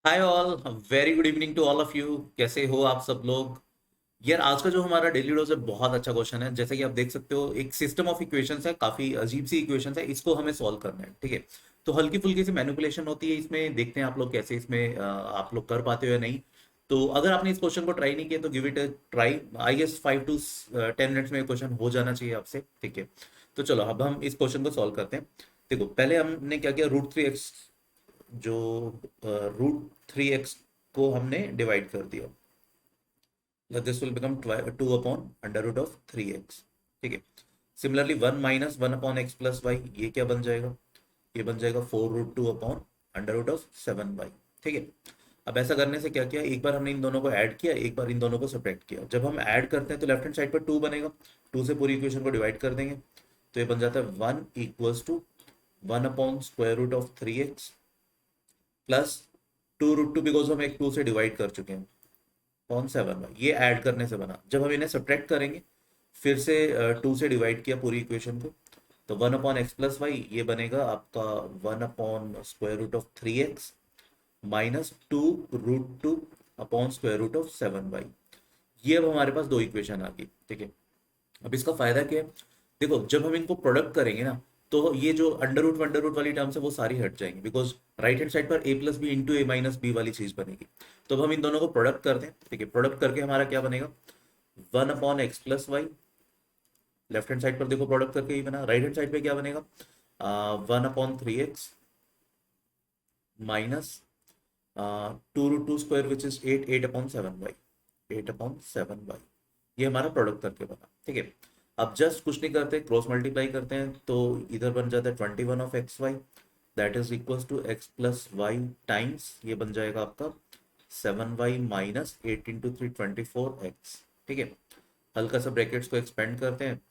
Hi all. Very good evening to all of you. कैसे हो आप सब लोग? यार आज का जो हमारा डेली डोज है बहुत अच्छा क्वेश्चन है। जैसे कि आप देख सकते हो एक सिस्टम ऑफ इक्वेशंस है, काफी अजीब सी इक्वेशंस है, इसको हमें सॉल्व करना है। ठीक है, तो हल्की फुल्की सी मैनिपुलेशन होती है इसमें, देखते हैं आप लोग कैसे इसमें आप लोग कर पाते हो या नहीं। तो अगर आपने इस क्वेश्चन को ट्राई नहीं किया तो give it a try. I guess 5 to 10 minutes में क्वेश्चन हो जाना चाहिए आपसे। ठीक है, तो चलो अब हम इस क्वेश्चन को सॉल्व करते हैं। देखो पहले हमने क्या किया, √3x, जो √3x को हमने डिवाइड कर दिया। This will become 2/√3x। ठीक है, सिमिलरली 1 - 1/(x+y), ये क्या बन जाएगा? ये बन जाएगा 4√2/√7y। ठीक है, अब ऐसा करने से क्या किया, एक बार हमने इन दोनों को ऐड किया, एक बार इन दोनों को सब्ट्रैक्ट किया। जब हम ऐड करते हैं तो लेफ्ट हैंड साइड पर 2 बनेगा, 2 से पूरी इक्वेशन को डिवाइड कर देंगे तो ये बन जाता है 1 = 1/√3x प्लस 2√2, बिकॉज हम एक 2 से डिवाइड कर चुके हैं, कौन सा बना, ये ऐड करने से बना। जब हम इन्हें सब्ट्रैक्ट करेंगे, फिर से 2 से डिवाइड किया पूरी इक्वेशन को, तो 1/(x+y) ये बनेगा आपका 1/√3x माइनस 2√2/(7y). ये अब हमारे पास दो इक्वेशन आ गई। ठीक है, अब इसका फायदा क्या है? देखो जब हम इनको प्रोडक्ट करेंगे ना, तो ये जो अंडर रूट वाली टर्म्स है वो सारी हट जाएंगी, बिकॉज राइट हैंड साइड पर a+b × a - b वाली चीज बनेगी। तो अब हम इन दोनों को प्रोडक्ट करते हैं। ठीक है, प्रोडक्ट करके हमारा क्या बनेगा, 1/(x+y), लेफ्ट हैंड साइड पर देखो प्रोडक्ट करके ही बना, राइट हैंड साइड पे क्या बनेगा, 1/3x minus 2√2² which is 8/7y, 8/7y। ये हमारा प्रोडक्ट करके बना। ठीक है, अब जस्ट कुछ नहीं करते, क्रॉस मल्टीप्लाई करते हैं तो इधर बन जाता है 21/xy, that is equal to x+y times, ये बन जाएगा आपका 7y माइनस 8 × 3 24x। ठीक है, हल्का सा ब्रैकेट्स को एक्सपेंड करते हैं,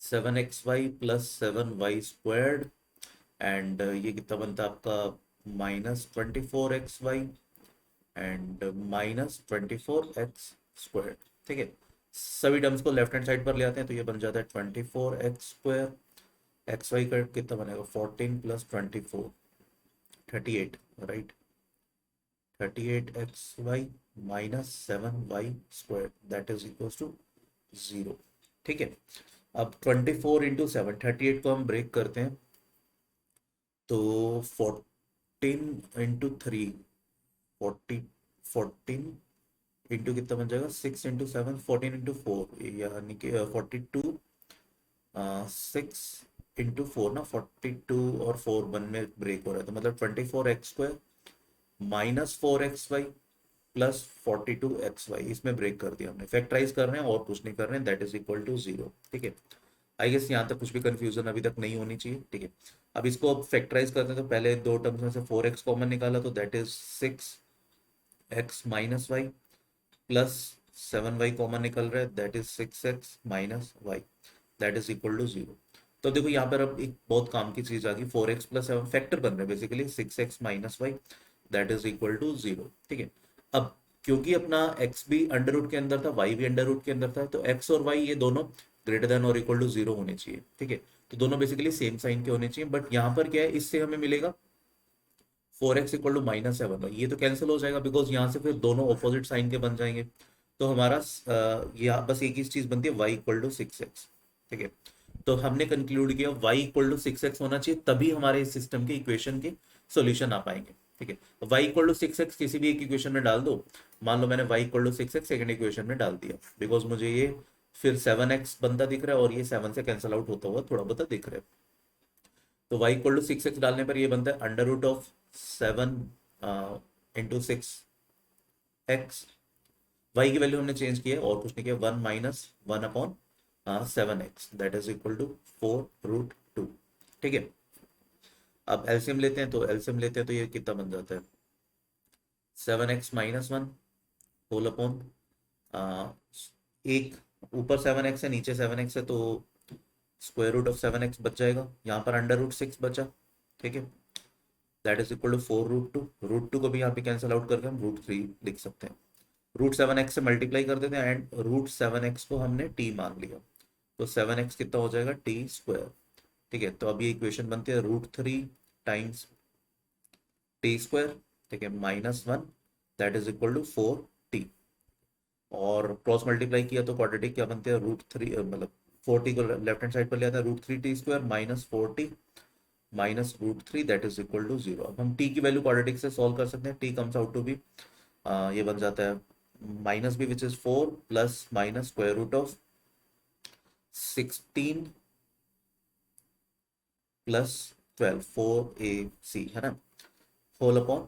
7xy प्लस 7y² एंड ये कितना बनता है आपका -24xy एंड -24x²। ठीक है, सभी टर्म्स को लेफ्ट हैंड साइड पर ले आते हैं तो ये बन जाता है 24x²। एक्स वाई का कितना बनेगा, 14 + 24, 38, right, 38xy minus 7y² that is equal to 0। ठीक है, अब 24 × 7, 38 को हम ब्रेक करते हैं तो 14 × 3, 14 कितना बन जाएगा, 6 × 7, 14 × 4, यानी कि 42, 6 × 4 ना, 42 और 4 वन में ब्रेक हो रहा है, तो मतलब 24x² minus 4xy plus 42xy, इसमें ब्रेक कर दिया हमने। फैक्टराइज कर रहे हैं और कुछ नहीं कर रहे हैं, दैट इज इक्वल टू 0। ठीक है, आई गेस यहाँ तक कुछ भी कंफ्यूजन अभी तक नहीं होनी चाहिए। ठीक है, अब इसको अब फैक्टराइज करते हैं तो पहले दो टर्म्स में से 4x कॉमन निकाला तो that is 6x - y plus 7y common निकल रहा है, that is 6x - y, that is equal to 0। तो देखो यहाँ पर अब एक बहुत काम की चीज आ गई, 4x+7 फैक्टर बन रहे हैं basically, 6x - y that is equal to 0। ठीक है, अब क्योंकि अपना x भी अंडर रूट के अंदर था, y भी अंडर रूट के अंदर था, तो x और y ये दोनों ग्रेटर देन और इक्वल टू 0 होने चाहिए। ठीक है, तो दोनों बेसिकली सेम साइन के होने चाहिए, बट यहाँ पर क्या है, इससे हमें मिलेगा 4x = -7y, ये तो कैंसिल हो जाएगा बिकॉज यहाँ से फिर दोनों ऑपोजिट साइन के बन जाएंगे। तो हमारा यहाँ बस एक ही चीज बनती है, y = 6x। ठीक है, तो हमने कंक्लूड किया y = 6x होना चाहिए, तभी हमारे इस सिस्टम के इक्वेशन के सॉल्यूशन आ पाएंगे। ठीक है, y = 6x किसी भी एक इक्वेशन में डाल दो। मान लो मैंने y = 6x सेकंड इक्वेशन में डाल दिया, बिकॉज मुझे ये फिर 7x बनता दिख रहा है और ये 7 से कैंसिल आउट होता हुआ थोड़ा बहुत दिख रहा है। तो y = 6x डालने पर ये बनता है √7 × 6x। y की वैल्यू हमने चेंज की है और कुछ नहीं किया, 1 - 1/7x that is equal to 4√2। ठीक है, अब एलसीएम लेते हैं, तो एलसीएम लेते हैं तो ये कितना बन जाता है, 7x - 1 होल अपॉन, एक ऊपर 7x है नीचे 7x है, तो √7x बच जाएगा, यहाँ पर √6 बचा। ठीक है, दैट इज इक्वल टू 4√2, √2 को भी यहाँ पे कैंसिल आउट करके हम √3 लिख सकते हैं। √7x से मल्टीप्लाई कर देते हैं एंड √7x को हमने t मान लिया, तो 7x कितना हो जाएगा, t²। ठीक है, तो अब ये इक्वेशन बनती है √3 टाइम्स t²। ठीक है, -1 that is equal to 4t, और क्रॉस मल्टीप्लाई किया तो क्वाड्रेटिक क्या बनते हैं, √3, मतलब 4t को लेफ्ट हैंड साइड पर लिया था, √3t² -4t -√3 that is equal to 0। अब हम t की वैल्यू क्वाड्रेटिक से सॉल्व कर सकते हैं। t comes out to be, ये बन जाता है minus b which is 4 plus minus square root of 16 plus 12 4ac है ना, होल अपॉन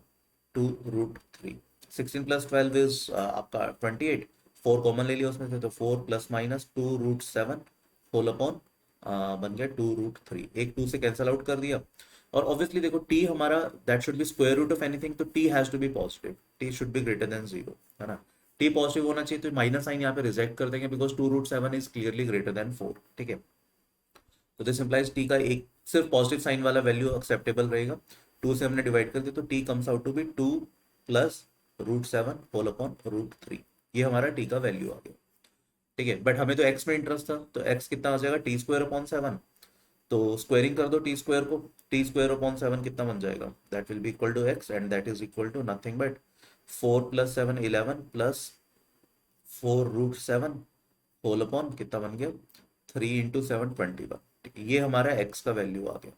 2√3। 16 प्लस 12 इज आपका 28, 4 कॉमन ले लिया उसमें से, तो 4 प्लस माइनस 2√7 होल अपॉन बन गया 2√3। एक 2 से कैंसिल आउट कर दिया, और ऑब्वियसली देखो t हमारा that should be square root of anything, तो t has to be positive, t should be greater than 0 है ना। t पॉजिटिव होना चाहिए, तो माइनस साइन यहाँ पे रिजेक्ट कर देंगे because 2√7 is clearly greater than 4। ठीक है, तो दिस इंप्लाइज टी का एक सिर्फ पॉजिटिव साइन वाला वैल्यू एक्सेप्टेबल रहेगा। 2 से हमने डिवाइड कर दिया, तो t comes out to be 2 plus √7 whole upon √3, ये हमारा टी का वैल्यू आ गया। ठीक है, बट हमें तो एक्स में इंटरेस्ट था, तो एक्स कितना आ जाएगा, t² अपॉन 7, तो स्क्वायरिंग कर दो टी स्क्वायर को, t² अपॉन 7 कितना बन जाएगा, that will be equal to x, and that is equal to nothing but 4 plus 7 11 plus 4√7 whole upon कितना बन गया, 3 × 7 21। ठीक है, ये हमारा x का वैल्यू आ गया।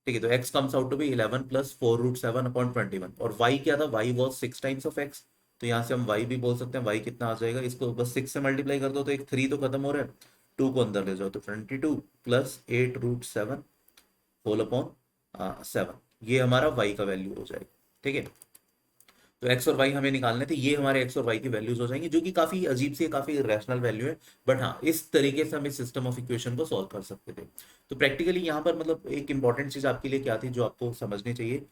ठीक है, तो x comes out to be 11 plus 4√7/21, और y क्या था, y was 6 times of x, तो यहाँ से हम y भी बोल सकते हैं, y कितना आ जाएगा, इसको बस 6 से मल्टीप्लाई कर दो तो एक 3 तो खत्म हो रहा है, 2 को अंदर ले जाओ तो 22 प्लस 8√7 होल अपॉन 7, ये हमारा y का वैल्यू हो जाएगा। ठीक है, तो x और y हमें निकालने थे, ये हमारे x और y की वैल्यूज हो जाएंगी, जो कि काफी अजीब सी, काफी रैशनल वैल्यू है, बट हाँ इस तरीके से हम इस सिस्टम ऑफ इक्वेशन को सॉल्व कर सकते थे। तो प्रैक्टिकली यहाँ पर मतलब एक इंपॉर्टेंट चीज आपके लिए क्या थी जो आपको समझनी चाहिए,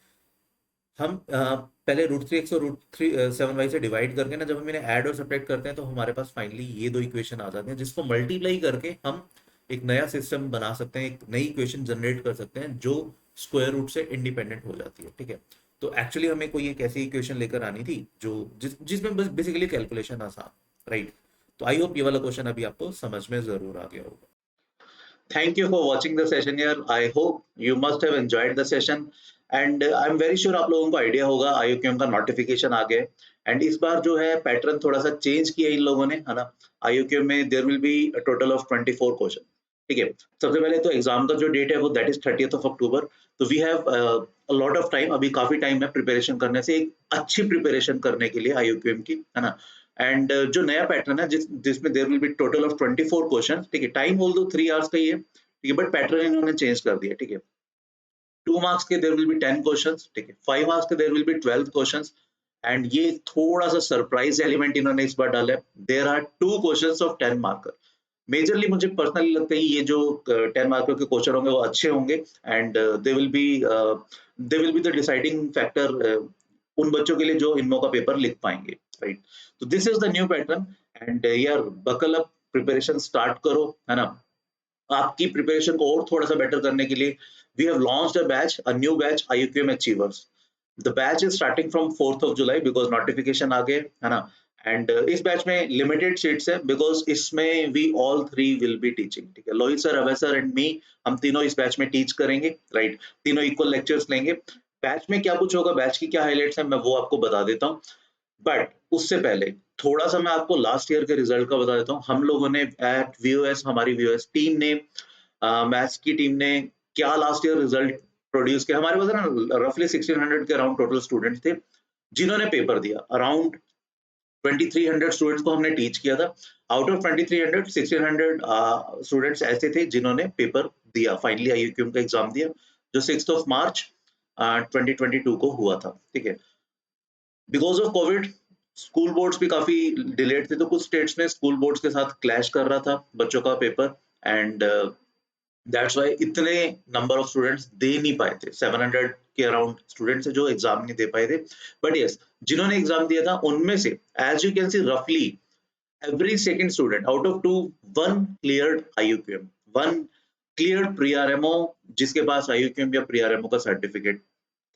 हम पहले √3x और √7y से डिवाइड करके ना, जब हम इन्हें ऐड और सब्ट्रैक्ट करते हैं तो हमारे पास फाइनली ये दो इक्वेशन आ जाते हैं, जिसको मल्टीप्लाई करके हम एक नया सिस्टम बना सकते हैं, एक नई इक्वेशन जनरेट कर सकते हैं जो स्क्वायर रूट से इंडिपेंडेंट हो जाती है। ठीक है, तो एक्चुअली हमें कोई एक ऐसी इक्वेशन लेकर आनी थी जो जिसमें बस बेसिकली कैलकुलेशन आसान, राइट। तो आई होप ये वाला क्वेश्चन अभी आपको समझ में जरूर आ गया होगा। Thank you for watching the session here. I hope you must have enjoyed the session and I'm very sure आप लोगों को आइडिया होगा IUQM का नोटिफिकेशन आ गया एंड इस बार जो है पैटर्न थोड़ा सा चेंज किया इन लोगों ने, है ना। IUQM में there will be a total of 24 question. ठीक है, सबसे पहले तो एग्जाम का जो डेट है वो दैट इज 30th अक्टूबर, तो we have a lot of time, अभी काफी टाइम है प्रिपरेशन करने से, एक अच्छी प्रिपरेशन करने के लिए IUQM की, है ना। एंड जो नया पैटर्न है जिसमें there will be total of 24 question. ठीक है, टाइम बोल दो 3 आवर्स का ही है, ठीक है, बट पैटर्न इन्होंने चेंज कर दिया। ठीक है, 2 मार्क्स के देयर विल बी 10 क्वेश्चंस, ठीक है, 5 मार्क्स के there will be 12 questions and ये थोड़ा सा सरप्राइज एलिमेंट इन्होंने इस बार डाला है, there are 2 questions of 10 marker. Majorly मुझे पर्सनली लगता है ये जो 10 मार्कर के क्वेश्चन होंगे वो अच्छे होंगे and they will be the deciding factor उन बच्चों के लिए जो इनमो का पेपर लिख पाएंगे, राइट। तो this is the new pattern and यार बकल अप, प्रिपरेशन स्टार्ट करो, है ना। आपकी प्रिपरेशन को और थोड़ा सा बेटर करने के लिए we have launched a batch, a new batch IUQM achievers. The batch is starting from 4th of July because notification आ गए, है ना। एंड इस बैच में लिमिटेड सीट्स है बिकॉज इसमें we all three will be teaching. ठीक है, Lohit sir, Abhay sir and me, हम तीनों इस बैच में टीच करेंगे, राइट। तीनों इक्वल लेक्चर्स लेंगे। बैच में क्या कुछ होगा, बैच की क्या हाइलाइट्स है, मैं वो आपको बता देता हूँ, बट उससे पहले थोड़ा सा मैं आपको लास्ट ईयर के रिजल्ट का बता देता हूँ। हम लोगों ने एट VOS, हमारी VOS टीम ने, मैथ्स की टीम ने क्या लास्ट ईयर रिजल्ट प्रोड्यूस किया। हमारे पास है ना रफली 1600 के अराउंड टोटल स्टूडेंट्स थे जिन्होंने पेपर दिया। अराउंड 2300 स्टूडेंट्स को हमने टीच किया था। आउट ऑफ 2300 1600 स्टूडेंट्स ऐसे थे जिन्होंने पेपर दिया, फाइनली IUQM का एग्जाम दिया, जो 6 मार्च 2022 को हुआ था। ठीक है, because of Covid school boards भी काफी डिलेड थे, तो कुछ स्टेट्स में स्कूल बोर्ड्स के साथ क्लैश कर रहा था बच्चों का पेपर एंड दैट्स व्हाई इतने नंबर ऑफ स्टूडेंट्स दे नहीं पाए थे। 700 के अराउंड स्टूडेंट्स जो एग्जाम नहीं दे पाए थे, बट यस जिन्होंने एग्जाम दिया था उनमें से एज यू कैन सी रफली every second student out of 2, one cleared IUQM, one cleared pre-RMO, जिसके पास IUQM या pre-RMO का सर्टिफिकेट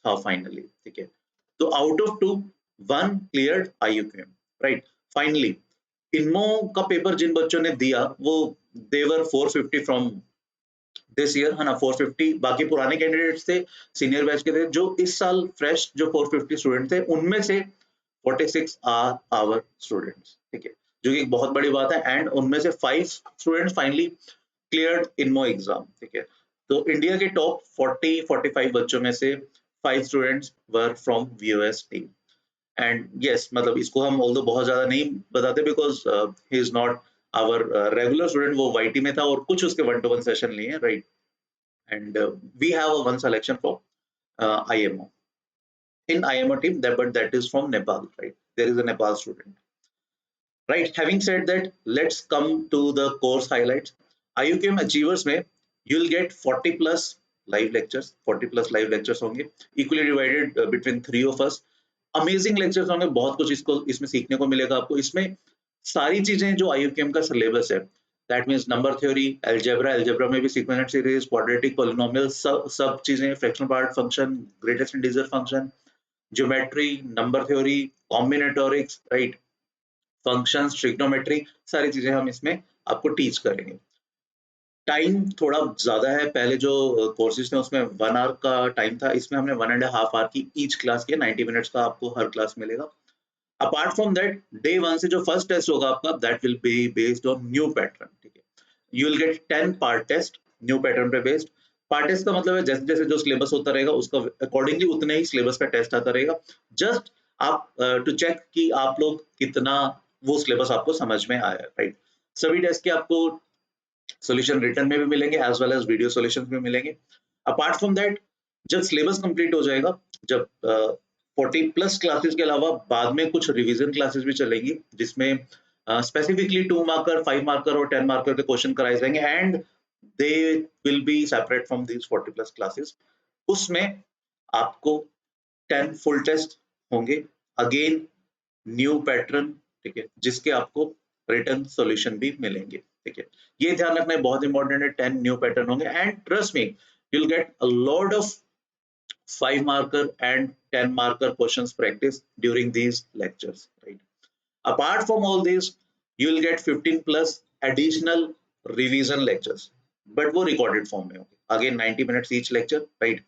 था फाइनली। ठीक है, तो out of 2 1 cleared IUQM, right. Finally INMO का पेपर जिन बच्चों ने दिया वो देवर 450 फ्रॉम दिस ईयर है ना 450, बाकी पुराने कैंडिडेट्स थे, सीनियर बैच के थे, जो इस साल फ्रेश जो 450 स्टूडेंट थे, उनमें से 46 आर आवर स्टूडेंट्स, ठीक है, जो कि एक बहुत बड़ी बात है। एंड उनमें से 5 स्टूडेंट्स फाइनली क्लियर्ड इनमो एग्जाम, ठीक है। तो इंडिया के टॉप 40-45 बच्चों में से 5 students were from VOS team. And yes, मतलब इसको हम ऑल्दो बहुत ज्यादा नहीं बताते, because he is not our regular student, वो वाईटी में था और कुछ उसके 1-to-1 सेशन लिए, right. And we have a one selection for IMO in IMO team, that but that is from Nepal, right? There is a Nepal student. Right, having said that, let's come to the course highlights. IUQM Achievers में you'll get 40 plus live lectures, 40 plus live lectures होंगे, equally divided between 3 of us. Amazing lectures होंगे, बहुत कुछ इसको इसमें सीखने को मिलेगा आपको। इसमें सारी चीजें जो IUQM का सिलेबस है, that means number theory, algebra में भी sequential series, quadratic, polynomial, सब चीजें, fractional part function, greatest integer function, geometry, number theory, combinatorics, right, functions, trigonometry, सारी चीजें हम इसमें आपको टीच करेंगे। टाइम थोड़ा ज्यादा है, पहले जो कोर्सेज थे उसमें 1 आवर का टाइम था, इसमें हमने 1.5 आवर की ईच क्लास की, 90 मिनट्स का आपको हर क्लास मिलेगा। अपार्ट फ्रॉम दैट, डे 1 से जो फर्स्ट टेस्ट होगा आपका, that will be based on new pattern, ठीक है। You will get 10 part test new pattern पे बेस्ड। पार्ट टेस्ट का मतलब है जैसे जैसे जो सिलेबस होता रहेगा उसका अकॉर्डिंगली उतने ही सिलेबस का टेस्ट आता रहेगा, जस्ट आप टू चेक कि आप लोग कितना वो सिलेबस आपको समझ में आया, राइट। सभी टेस्ट के आपको सॉल्यूशन रिटर्न में भी मिलेंगे, as well as video solutions भी मिलेंगे। अपार्ट फ्रॉम दैट, जब सिलेबस कंप्लीट हो जाएगा, जब 40 प्लस क्लासेस के अलावा बाद में कुछ रिवीजन क्लासेस भी चलेंगी, जिसमें स्पेसिफिकली 2 मार्कर, 5 मार्कर और 10 मार्कर के क्वेश्चन कराए जाएंगे, and they will be separate from these 40 plus classes. उसमें आपको 10 फुल टेस्ट होंगे, अगेन न्यू पैटर्न, ठीक है, जिसके आपको रिटर्न सॉल्यूशन भी मिलेंगे, ठीक है। ये ध्यान रखना है, बहुत इंपॉर्टेंट है, 10 न्यू पैटर्न होंगे, and trust me, you will get a lot of 5 marker and 10 marker questions practice during these lectures, right? Apart from all these, you will get 15 plus additional revision lectures, but वो recorded form में होंगे, again 90 minutes each lecture, right?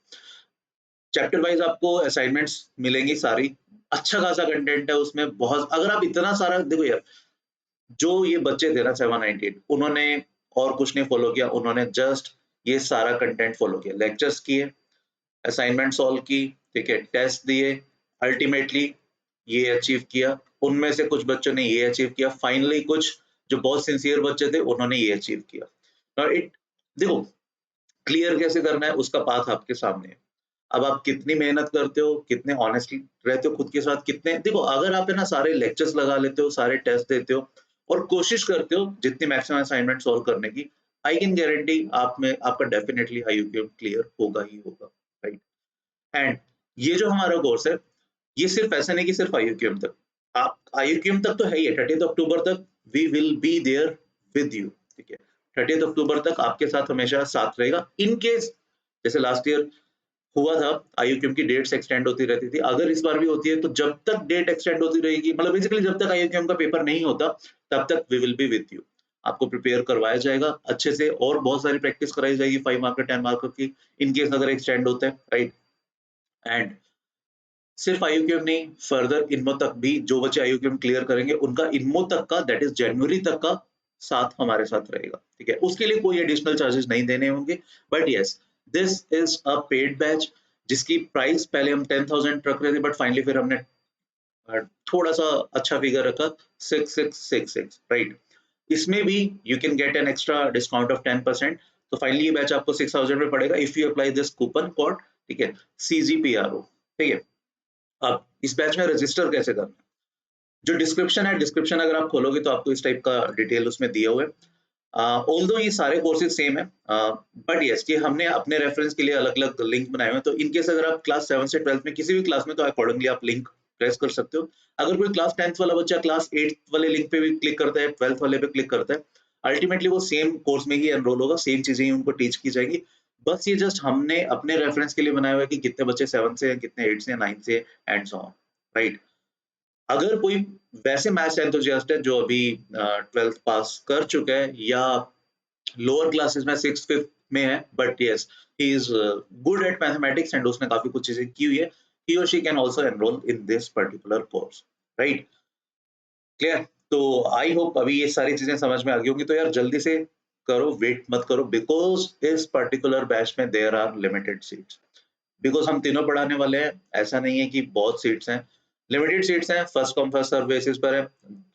Chapter wise आपको assignments मिलेंगी सारी, अच्छा खासा content है उसमें, बहुत। अगर आप इतना सारा देखो यार, जो ये बच्चे थे ना 798, उन्होंने और कुछ नहीं फॉलो किया, उन्होंने जस्ट ये सारा कंटेंट फॉलो किया, लेक्चर्स किए, असाइनमेंट सॉल्व की, ठीक है, टेस्ट दिए, अल्टीमेटली ये अचीव किया। उनमें से कुछ बच्चों ने ये अचीव किया, फाइनली कुछ जो बहुत सिंसियर बच्चे थे उन्होंने ये अचीव किया। और इट देखो, क्लियर कैसे करना है उसका पाथ आपके सामने है। अब आप कितनी मेहनत करते हो, कितने ऑनेस्टली रहते हो खुद के साथ, कितने देखो, अगर आप है ना सारे लेक्चर्स लगा लेते हो, सारे टेस्ट देते हो और कोशिश करते हो जितनी मैक्सिमम असाइनमेंट सॉल्व करने की, आई कैन गारंटी आप में आपका डेफिनेटली IUQM क्लियर होगा ही होगा, राइट। एंड ये जो हमारा कोर्स है, ये सिर्फ ऐसा नहीं कि सिर्फ IUQM तक, आप IUQM तक तो है ही है, 30 अक्टूबर तक we will be there with you, ठीक है। 30 अक्टूबर तक आपके साथ हमेशा साथ रहेगा। इन केस जैसे लास्ट ईयर हुआ था, IUQM की डेट्स एक्सटेंड होती रहती थी, अगर इस बार भी होती है तो जब तक डेट एक्सटेंड होती रहेगी, मतलब बेसिकली जब तक IUQM का पेपर नहीं होता, तब तक we will be with you. आपको प्रिपेयर करवाया जाएगा अच्छे से, और बहुत सारी प्रैक्टिस कराई जाएगी 5 मार्कर 10 मार्कर की, इन केस अगर एक्सटेंड होता है, राइट। एंड सिर्फ IUQM नहीं, फर्दर इनमो तक भी जो बच्चे IUQM क्लियर करेंगे, उनका इनमो तक का, दैट इज जनवरी तक का साथ हमारे साथ रहेगा, ठीक है। उसके लिए कोई एडिशनल चार्जेस नहीं देने होंगे, but yes, this is a paid batch, जिसकी प्राइस पहले हम 10,000 रख रहे थे, बट फाइनली फिर हमने थोड़ा सा अच्छा फिगर रखा, 6666, राइट। इसमें भी you can get an extra discount of 10%, तो फाइनली ये बैच आपको 6,000 में पड़ेगा if you apply this coupon code, ठीक है, CGPRO, ठीक है। अब इस बैच में रजिस्टर कैसे करना है, जो डिस्क्रिप्शन है, डिस्क्रिप्शन अगर आप खोलोगे तो आपको इस टाइप का डिटेल उसमें दिया हुआ है। ऑल्दो ये सारे कोर्सेज सेम है, बट यस, ये हमने अपने रेफरेंस के लिए अलग अलग लिंक बनाए हुए हैं, तो इनकेस अगर आप क्लास 7 से 12 में किसी भी क्लास में, तो अकॉर्डिंगली आप लिंक प्रेस कर सकते हो। अगर कोई क्लास 10th वाला बच्चा क्लास 8th वाले लिंक पे भी क्लिक करता है, 12th वाले पे क्लिक करता है, अल्टीमेटली वो सेम कोर्स में ही एनरोल होगा, सेम चीजें ही उनको टीच की जाएगी। बस ये जस्ट हमने अपने रेफरेंस के लिए बनाया हुआ है कि कितने बच्चे 7 से हैं, कितने 8 से, 9 से, एंड सो ऑन, राइट। अगर कोई वैसे मैथ्स एंथुसियास्ट है जो अभी 12th पास कर चुका है, या लोअर क्लासेस में 6th 5th में है, but yes he is good at mathematics and उसने काफी कुछ चीजें की हुई है. He or she can also enroll in this particular course, right? Clear. तो आई होप अभी ये सारी चीजें समझ में आ गई होंगी. तो यार जल्दी से करो, वेट मत करो, बिकॉज इस पर्टिकुलर बैच में there are limited seats. Because हम तीनों पढ़ाने वाले हैं, ऐसा नहीं है कि बहुत सीट्स हैं, लिमिटेड सीट्स हैं, first come first serve basis पर है.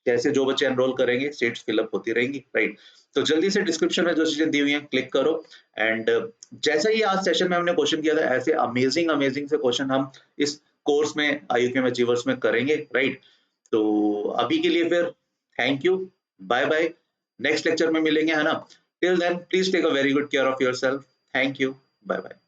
जैसे जो बच्चे एनरोल करेंगे सीट्स फिलअप होती रहेंगी, राइट. तो जल्दी से डिस्क्रिप्शन में जो चीजें दी हुई हैं क्लिक करो. एंड जैसा ही आज सेशन में हमने क्वेश्चन किया था, ऐसे अमेजिंग अमेजिंग से क्वेश्चन हम इस कोर्स में IUQM अचीवर्स में करेंगे, राइट. तो अभी के लिए फिर thank you, bye bye, next lecture में मिलेंगे, है ना. Till then please take a very good care of yourself. Thank you, bye bye.